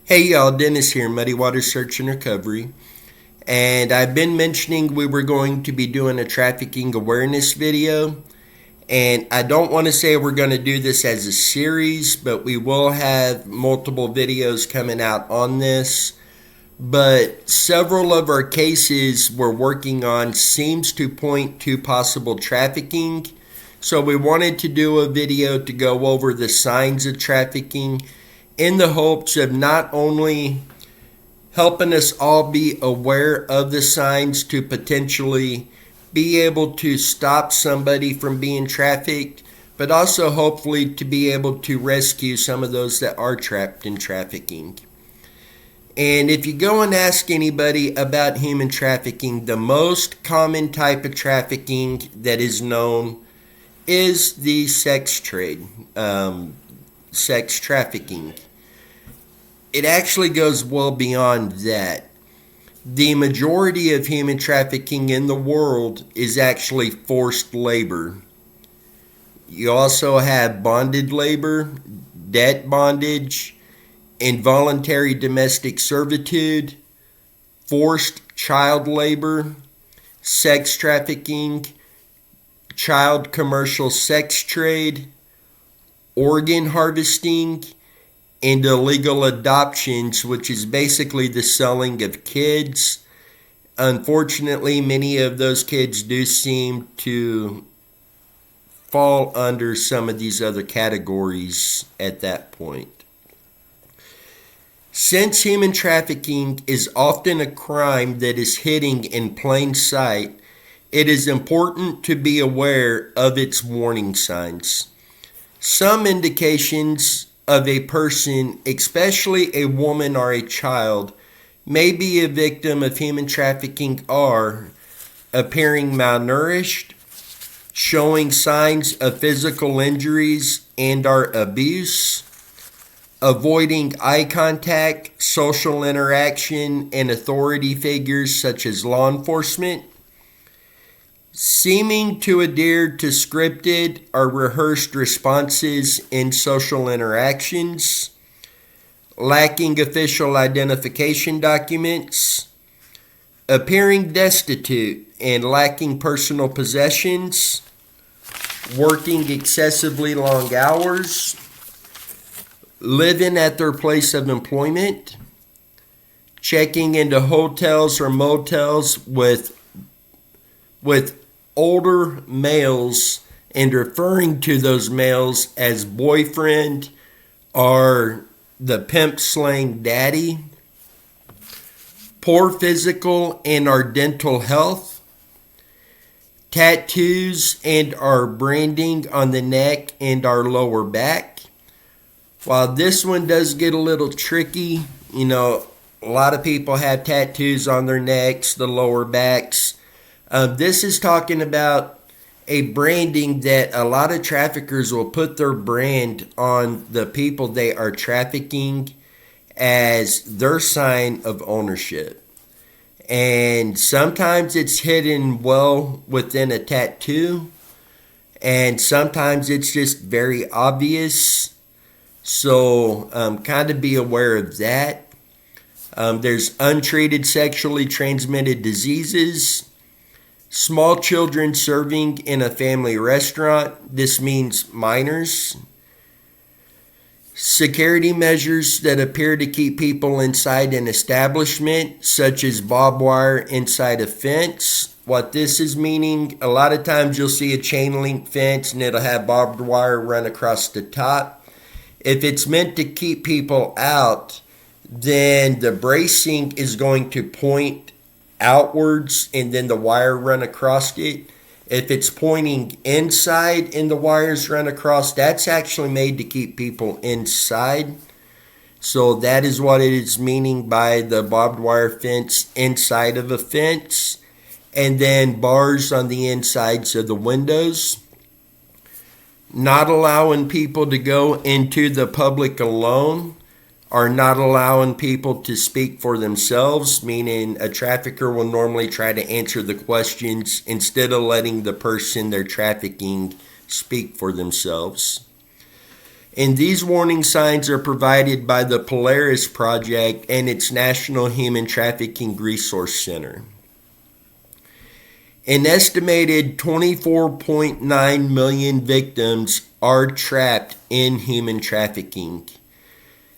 Hey y'all, Dennis here, Muddy Water Search and Recovery. And I've been mentioning we were going to be doing a trafficking awareness video. And I don't want to say we're going to do this as a series, but we will have multiple videos coming out on this. But several of our cases we're working on seems to point to possible trafficking. So we wanted to do a video to go over the signs of trafficking in the hopes of not only helping us all be aware of the signs to potentially be able to stop somebody from being trafficked, but also hopefully to be able to rescue some of those that are trapped in trafficking. And if you go and ask anybody about human trafficking, the most common type of trafficking that is known is the sex trade, sex trafficking. It actually goes well beyond that. The majority of human trafficking in the world is actually forced labor. You also have bonded labor, debt bondage, involuntary domestic servitude, forced child labor, sex trafficking, child commercial sex trade, organ harvesting, and illegal adoptions, which is basically the selling of kids. Unfortunately, many of those kids do seem to fall under some of these other categories at that point. Since human trafficking is often a crime that is hidden in plain sight, it is important to be aware of its warning signs. Some indications of a person, especially a woman or a child, may be a victim of human trafficking are appearing malnourished, showing signs of physical injuries and or abuse, avoiding eye contact, social interaction, and authority figures such as law enforcement, seeming to adhere to scripted or rehearsed responses in social interactions, lacking official identification documents, appearing destitute and lacking personal possessions, working excessively long hours, living at their place of employment, checking into hotels or motels with older males and referring to those males as boyfriend or the pimp slang daddy, poor physical and or dental health, tattoos and or branding on the neck and our lower back. While this one does get a little tricky, a lot of people have tattoos on their necks, the lower backs. This is talking about a branding that a lot of traffickers will put their brand on the people they are trafficking as their sign of ownership. And sometimes it's hidden well within a tattoo, and sometimes it's just very obvious. So kind of be aware of that. There's untreated sexually transmitted diseases. Small children serving in a family restaurant. This means minors. Security measures that appear to keep people inside an establishment, such as barbed wire inside a fence. What this is meaning, a lot of times you'll see a chain link fence and it'll have barbed wire run across the top. If it's meant to keep people out, then the bracing is going to point outwards and then the wire run across it. If it's pointing inside and the wires run across, that's actually made to keep people inside. So that is what it is meaning by the barbed wire fence inside of a fence, and then bars on the insides of the windows. Not allowing people to go into the public alone, or not allowing people to speak for themselves, meaning a trafficker will normally try to answer the questions instead of letting the person they're trafficking speak for themselves. And these warning signs are provided by the Polaris Project and its National Human Trafficking Resource Center. An estimated 24.9 million victims are trapped in human trafficking.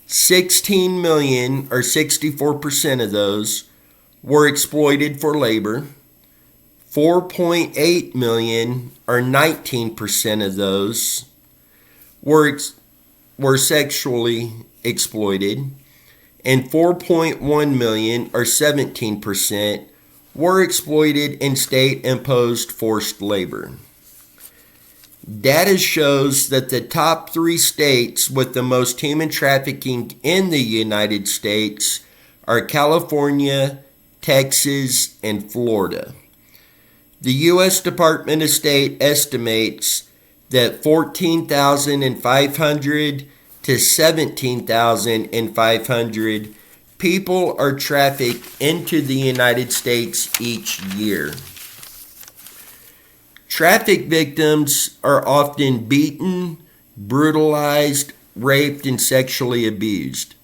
16 million, or 64% of those, were exploited for labor. 4.8 million, or 19% of those, were sexually exploited, and 4.1 million, or 17%, were exploited in state-imposed forced labor. Data shows that the top 3 states with the most human trafficking in the United States are California, Texas, and Florida. The U.S. Department of State estimates that 14,500 to 17,500 people are trafficked into the United States each year. Traffic victims are often beaten, brutalized, raped, and sexually abused.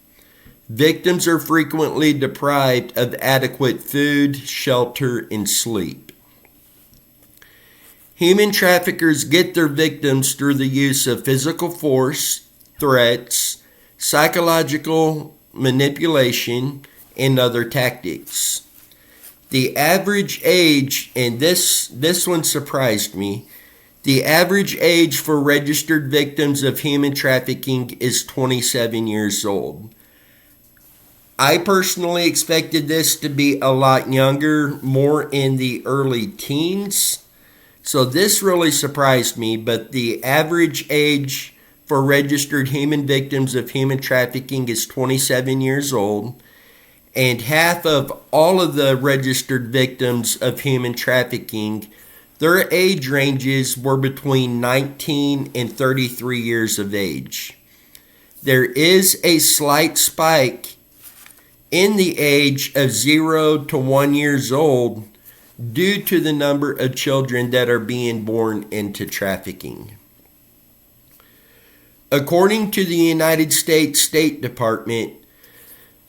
Victims are frequently deprived of adequate food, shelter, and sleep. Human traffickers get their victims through the use of physical force, threats, psychological manipulation, and other tactics. The average age, and this one surprised me, the average age for registered victims of human trafficking is 27 years old. I personally expected this to be a lot younger, more in the early teens. So this really surprised me, but the average age for registered human victims of human trafficking is 27 years old, and half of all of the registered victims of human trafficking, their age ranges were between 19 and 33 years of age. There is a slight spike in the age of 0 to 1 years old due to the number of children that are being born into trafficking. According to the United States State Department,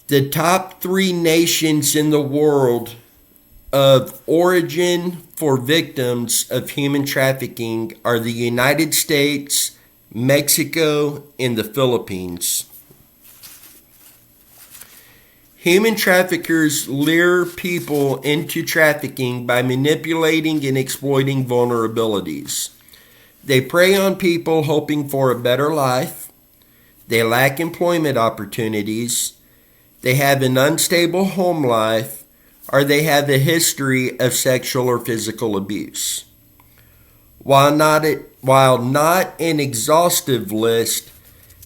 the top 3 nations in the world of origin for victims of human trafficking are the United States, Mexico, and the Philippines. Human traffickers lure people into trafficking by manipulating and exploiting vulnerabilities. They prey on people hoping for a better life. They lack employment opportunities. They have an unstable home life, or they have a history of sexual or physical abuse. While not an exhaustive list,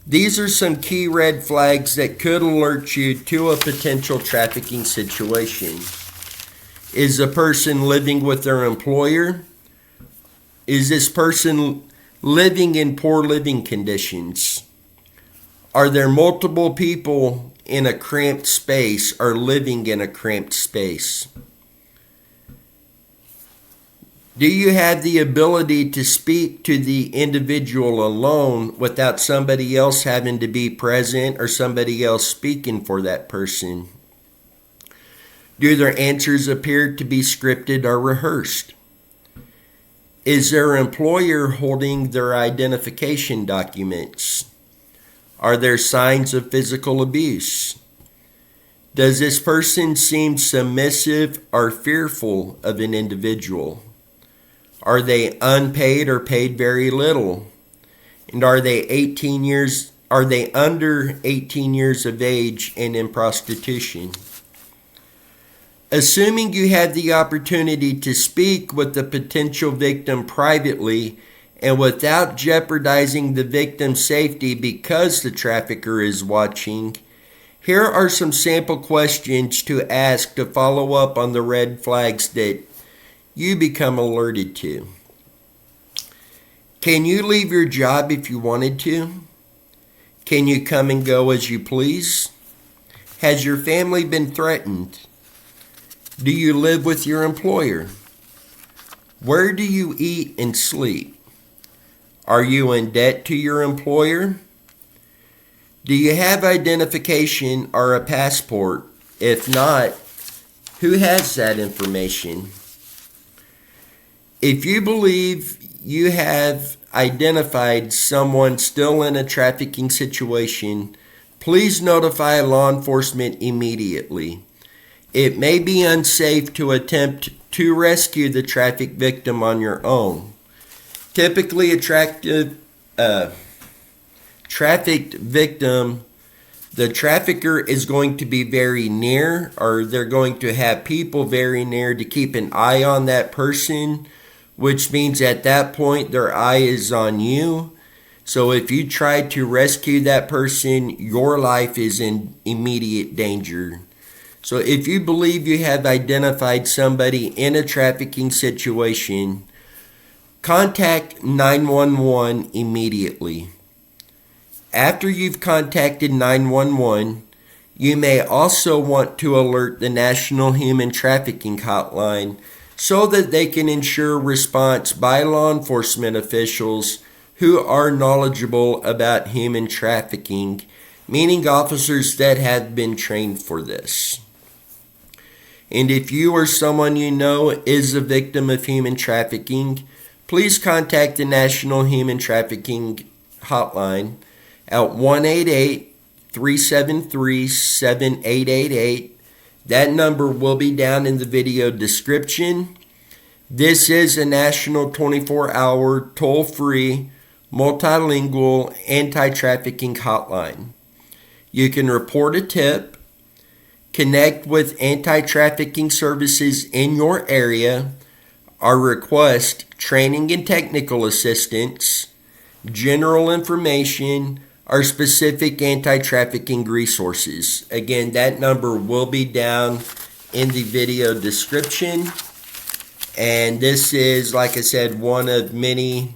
these are some key red flags that could alert you to a potential trafficking situation. Is a person living with their employer? Is this person living in poor living conditions? Are there multiple people in a cramped space or living in a cramped space? Do you have the ability to speak to the individual alone without somebody else having to be present or somebody else speaking for that person? Do their answers appear to be scripted or rehearsed? Is their employer holding their identification documents? Are there signs of physical abuse? Does this person seem submissive or fearful of an individual? Are they unpaid or paid very little? And are they under 18 years of age and in prostitution? Assuming you have the opportunity to speak with the potential victim privately and without jeopardizing the victim's safety because the trafficker is watching, here are some sample questions to ask to follow up on the red flags that you become alerted to. Can you leave your job if you wanted to? Can you come and go as you please? Has your family been threatened? Do you live with your employer? Where do you eat and sleep? Are you in debt to your employer? Do you have identification or a passport? If not, who has that information? If you believe you have identified someone still in a trafficking situation, please notify law enforcement immediately. It may be unsafe to attempt to rescue the traffic victim on your own. Typically, trafficked victim, the trafficker is going to be very near, or they're going to have people very near to keep an eye on that person, which means at that point their eye is on you. So if you try to rescue that person, your life is in immediate danger. So if you believe you have identified somebody in a trafficking situation, contact 911 immediately. After you've contacted 911, you may also want to alert the National Human Trafficking Hotline so that they can ensure response by law enforcement officials who are knowledgeable about human trafficking, meaning officers that have been trained for this. And if you or someone you know is a victim of human trafficking, please contact the National Human Trafficking Hotline at 1-888-373-7888. That number will be down in the video description. This is a national 24-hour, toll-free, multilingual anti-trafficking hotline. You can report a tip, connect with anti-trafficking services in your area, or request training and technical assistance, general information, or specific anti-trafficking resources. Again, that number will be down in the video description. And this is, like I said, one of many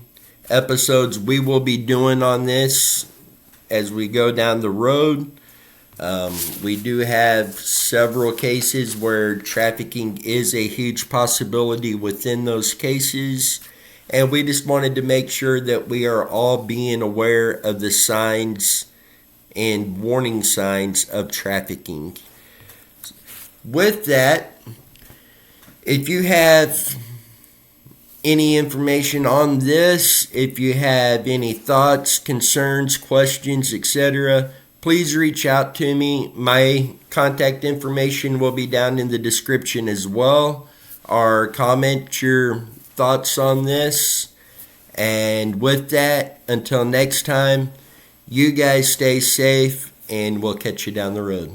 episodes we will be doing on this as we go down the road. We do have several cases where trafficking is a huge possibility within those cases. And we just wanted to make sure that we are all being aware of the signs and warning signs of trafficking. With that, if you have any information on this, if you have any thoughts, concerns, questions, etc., please reach out to me. My contact information will be down in the description as well. Or comment your thoughts on this. And with that, until next time, you guys stay safe, and we'll catch you down the road.